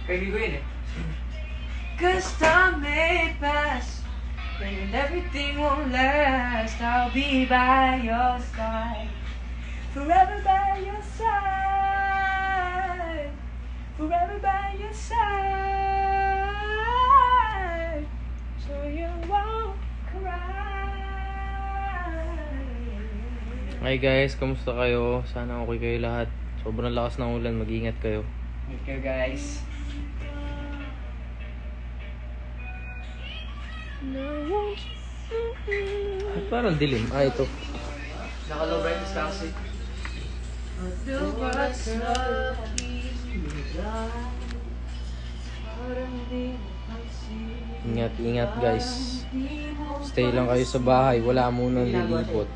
Kaibigo yun eh. Cause time may pass and everything won't last. I'll be by your side, forever by your side, forever by your side, so you won't cry. Hi guys, kamusta kayo? Sana okay kayo lahat. Sobrang lakas ng ulan, mag-ingat kayo. Thank you guys. Ay, parang dilim. Ito. Naka-low brightness ka kasi. Ingat guys. Stay lang kayo sa bahay, wala munang lilibot.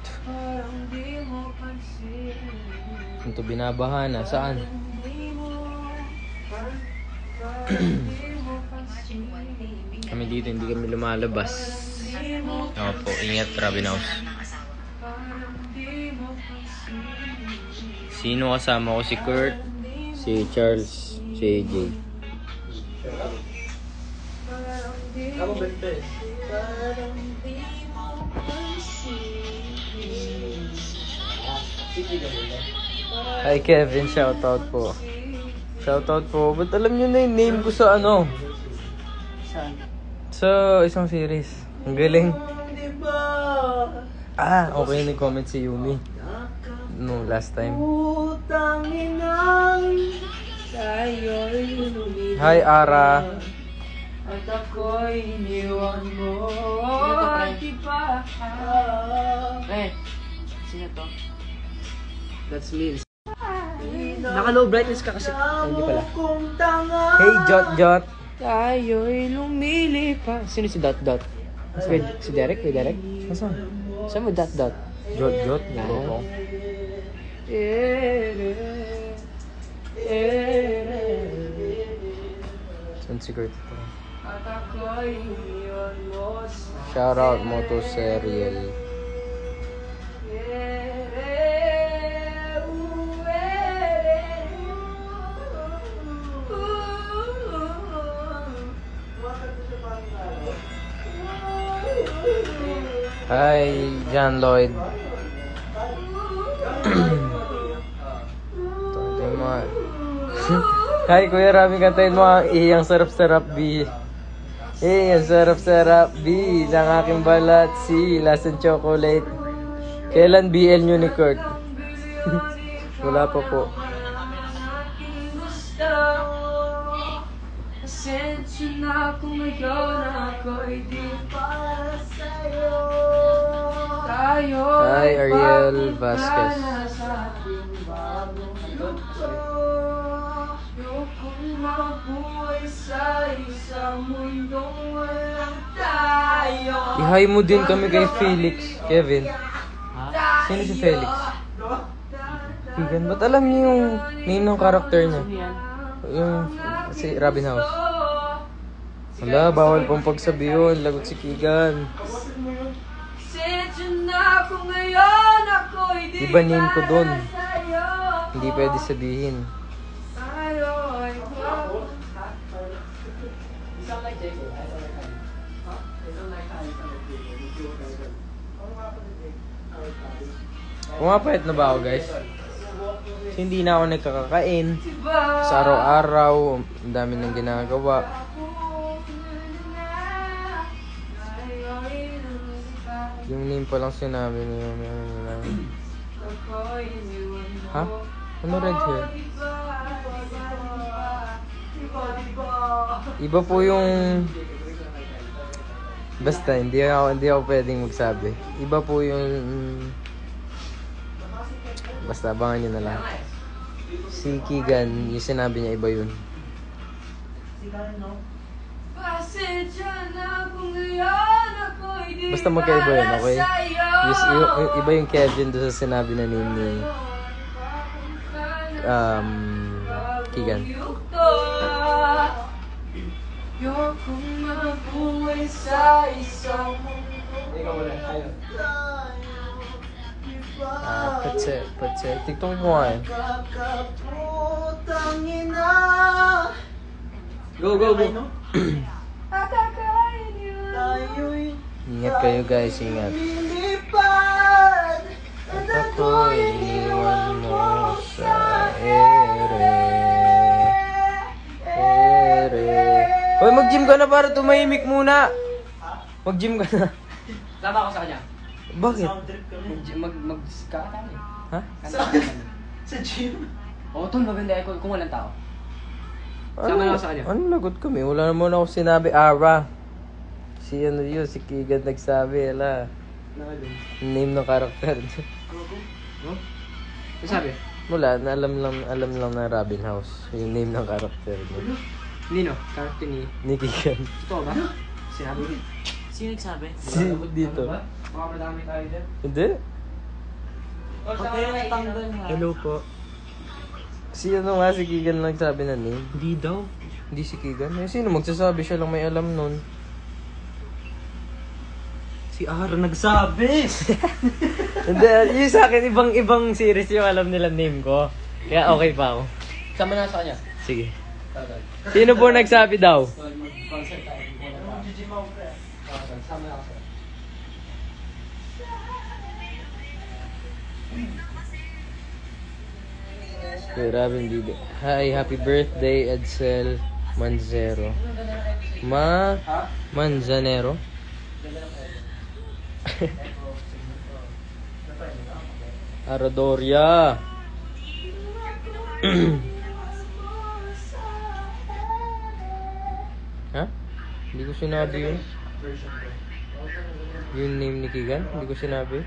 Ito binabaha na, saan? Kami dito, hindi kami lumalabas. Opo, ingat, Robin House. Sino kasama ko? Si Kurt, si Charles, si AJ. Hi Kevin, shoutout po. Shoutout po. Ba't alam nyo na yung name ko sa ano? Saan? Sa isang series. Ang galing. Okay, nag-comment si Yumi. No, last time. Hi Ara. At ako'y iniwan mo. Sino to? That's me. Naka-low brightness ka kasi. Hindi pala. Hey Jot. Tayo'y lumilipas. Sino si Dot? Si Derek? May Derek? Saan? Saan mo Dot? Jot. Bro. Saan si Kurt ito? Shoutout Moto Serial. Hi, John Lloyd. Hi, Kuya Rami, kantayin mo ang iyang sarap-sarap B. Ang sarap-sarap B ng aking balat C, lasang chocolate. Kailan BL nyo ni Kurt? Wala pa po. Pasensya na kung ngayon ako'y di para sa'yo. Tayo Hi, Ariel Vasquez. Ayokong mabuhay sa isang mundong walang tayo. I-hi mo din kami kay Felix, Kevin. Sino si Felix? Higan, ba't alam niyo yung name ng karakter niya? Yung si Robin House. Wala, bawal pong pagsabi yun. Lagot si Keegan. Iba name ko dun. Hindi pwede sabihin. Pumapayat na ba ako, guys? Kasi hindi na ako nagkakakain. Sa araw-araw, ang dami nang ginagawa. Yung name pa lang sinabi niyo. Ha? Ano red hair? Iba po yung... Basta, hindi ako pwedeng magsabi. Iba po yung... Basta, abangan nyo na lang. Si Keegan, yung sinabi niya, iba yun. Basta magkaiba yun, okay? Iba yung Kevin doon sa sinabi na name ni Keegan. Ayokong mabuhay sa isang Patse. TikTok mo nga eh. Go, go, go. Akakain yun. Tayo'y Ingat kayo guys, ingat. lilipad. At ako'y iniwan mo sa ere. Ere. Hoy, mag-gym ka na para tumahimik muna. Mag-gym ka na. Sama ako sa kanya. Bakit? Mag-ska tayo. Ha? Sa gym? Oo, tol, maganda kung walang tao. Sama Ano, na ako sa kanya. ano lagot kami? Wala naman ako sinabi, Ara. Si ano yun, si Keegan nagsabi, ala. Name ng karakter. Ano sabi? Wala, alam lang ng Robin House. Yung name ng karakter niya. Nino, character ni... Ni Keegan. Totoo ba? Sinabi ko. Sino nagsabi? Si dito. Ano ba? Baka madami tayo din. Hindi. Okay, tanggal ha. Hello po. Si ano nga, si Keegan lang nagsabi na name. Hindi daw. Hindi si Keegan. Eh, sino magsasabi? Siya lang may alam nun. Si Ara nagsabi. Hindi, yung sa akin, ibang series yung alam nila name ko. Kaya okay pa ako. Sama na sa kanya. Sige. Sino po nagsabi daw? Mag-concert tayo. Sama na ako sa kanya. Kuya Robin Dide. Hi, happy birthday, Edsel Manzero. Manzanero? Aradoria. Ha? Hindi ko sinabi yun. Yung name ni Keegan? Hindi ko sinabi.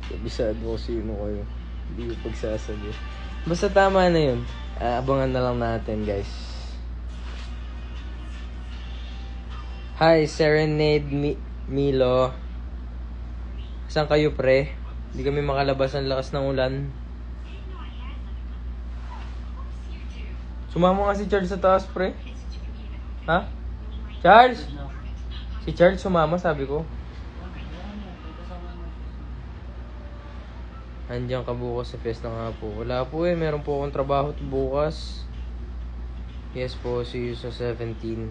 Kabisado ko sino kayo. Hindi ko pagsasabi. Basta tama na yun. Abangan na lang natin, guys. Hi, Serenade Milo. Saan kayo, pre? Hindi kami makalabas, ang lakas ng ulan. Sumama nga si Charles sa taas, pre. Ha? Charles? Si Charles sumama, sabi ko. Andiyan ka bukas sa fiesta nga po. Wala po eh, meron po akong trabaho bukas. Yes po, see you sa 17.